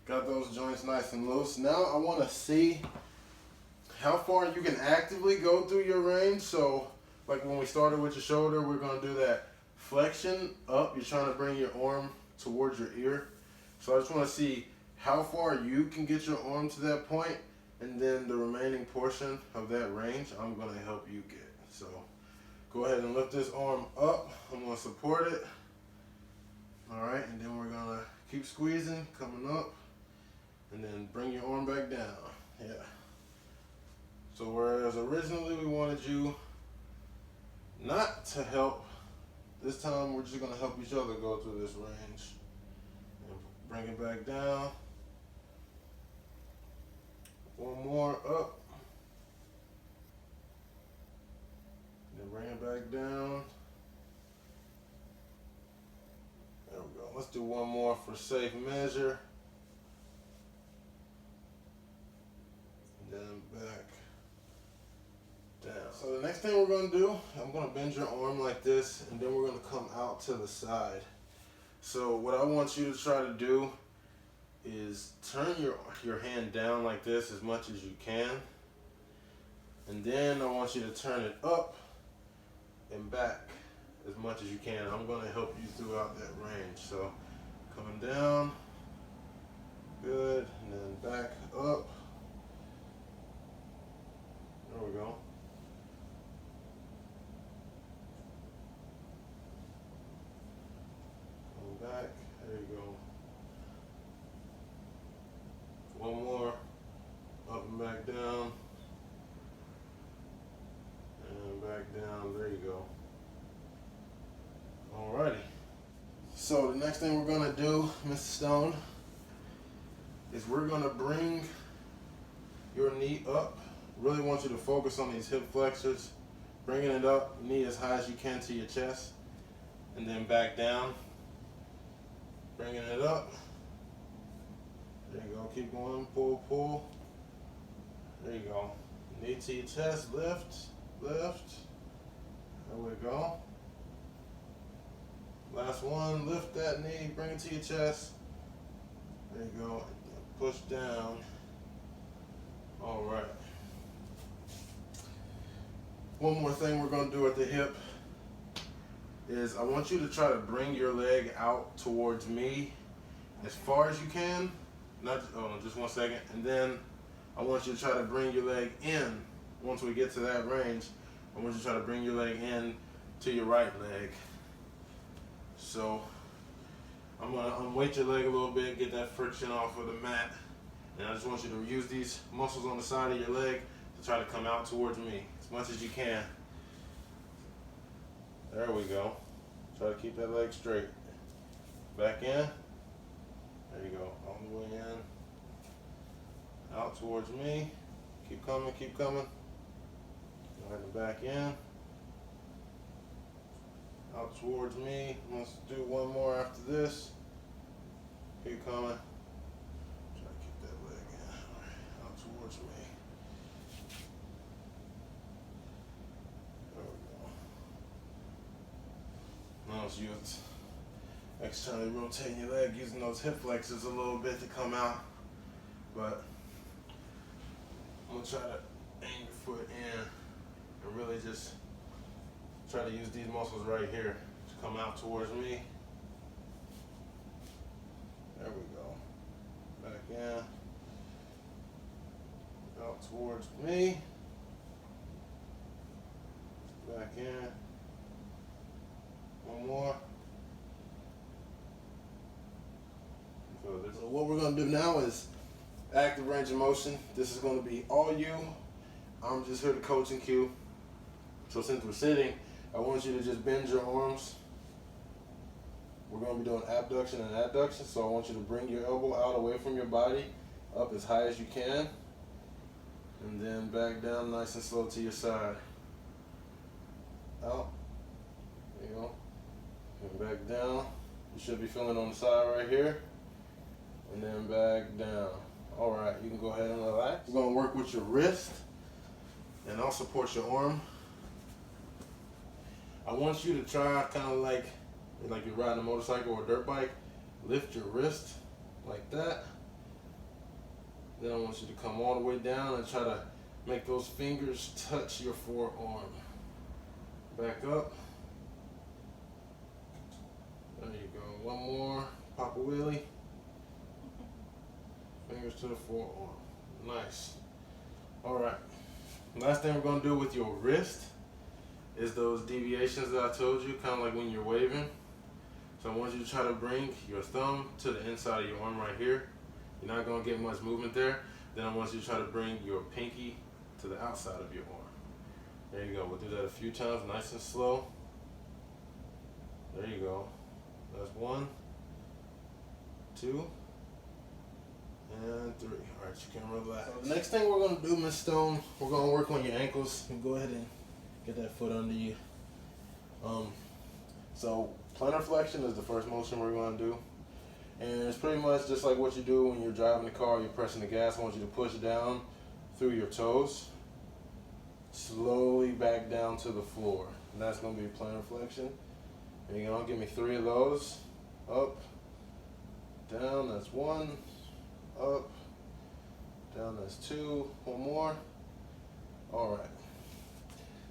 Got those joints nice and loose. Now I want to see how far you can actively go through your range. So like when we started with your shoulder, we're going to do that flexion up. You're trying to bring your arm towards your ear. So I just want to see how far you can get your arm to that point, and then the remaining portion of that range I'm going to help you get. So go ahead and lift this arm up. I'm going to support it. All right, and then we're going to keep squeezing, coming up, and then bring your arm back down. Yeah. So whereas originally we wanted you not to help, this time we're just going to help each other go through this range. And bring it back down. One more up. Then bring it back down. There we go. Let's do one more for safe measure. And then back down. So the next thing we're going to do, I'm going to bend your arm like this, and then we're going to come out to the side. So what I want you to try to do is turn your hand down like this as much as you can. And then I want you to turn it up and back as much as you can. I'm going to help you throughout that range. So coming down, good, and then back up. There we go. Come back, there you go. One more, up and back down, and back down, there you go. Alrighty. So the next thing we're gonna do, Mr. Stone, is we're gonna bring your knee up. Really want you to focus on these hip flexors, bringing it up, knee as high as you can to your chest, and then back down, bringing it up. There you go, keep going, pull, pull. There you go. Knee to your chest, lift, lift. There we go. Last one, lift that knee, bring it to your chest. There you go, push down. All right. One more thing we're gonna do at the hip is I want you to try to bring your leg out towards me as far as you can. Just 1 second. And then I want you to try to bring your leg in. Once we get to that range, I want you to try to bring your leg in to your right leg. So I'm gonna unweight your leg a little bit, get that friction off of the mat. And I just want you to use these muscles on the side of your leg to try to come out towards me as much as you can. There we go. Try to keep that leg straight. Back in. There you go, all the way in, out towards me, keep coming, keep coming. Go ahead and back in, out towards me. Let's do one more after this. Keep coming. Try to keep that leg in, all right, out towards me. There we go. Now let's use externally rotating your leg, using those hip flexors a little bit to come out. But I'm gonna try to aim your foot in and really just try to use these muscles right here to come out towards me. There we go. Back in. Out towards me. Back in. One more. So what we're going to do now is active range of motion. This is going to be all you. I'm just here to coach and cue. So since we're sitting, I want you to just bend your arms. We're going to be doing abduction and adduction. So I want you to bring your elbow out away from your body, up as high as you can, and then back down nice and slow to your side. Out. There you go. And back down. You should be feeling on the side right here. And then back down. All right, you can go ahead and relax. We're gonna work with your wrist, and I'll support your arm. I want you to try kind of like you're riding a motorcycle or a dirt bike. Lift your wrist like that, Then I want you to come all the way down and try to make those fingers touch your forearm. Back up. There you go. One more. Pop a wheelie. Fingers to the forearm. Nice. Alright. Last thing we're going to do with your wrist is those deviations that I told you, kind of like when you're waving. So I want you to try to bring your thumb to the inside of your arm right here. You're not going to get much movement there. Then I want you to try to bring your pinky to the outside of your arm. There you go. We'll do that a few times, nice and slow. There you go. That's 1, 2, and 3. All right, you can relax. So the next thing we're going to do, Miss Stone, we're going to work on your ankles. You can go ahead and get that foot under you. So plantar flexion is the first motion we're going to do. And it's pretty much just like what you do when you're driving the car, you're pressing the gas. I want you to push down through your toes, slowly back down to the floor. And that's going to be plantar flexion. There you go, give me 3 of those. Up, down, that's 1. Up, down, that's 2. One more. Alright.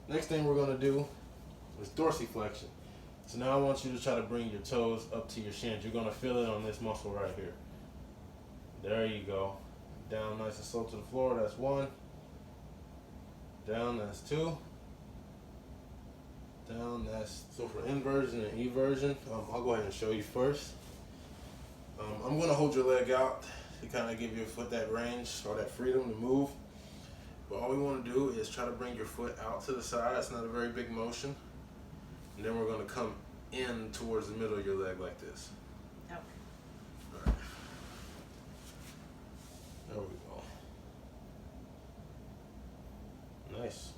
Next thing we're going to do is dorsiflexion. So now I want you to try to bring your toes up to your shins. You're going to feel it on this muscle right here. There you go. Down nice and slow to the floor, that's 1. Down, that's 2. Down, that's... So for inversion and eversion, I'll go ahead and show you first. I'm going to hold your leg out to kind of give your foot that range or that freedom to move. But all we want to do is try to bring your foot out to the side. It's not a very big motion. And then we're going to come in towards the middle of your leg like this. Okay. All right. There we go. Nice.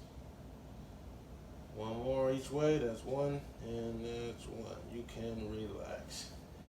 One more each way. That's 1, and that's 1. You can relax.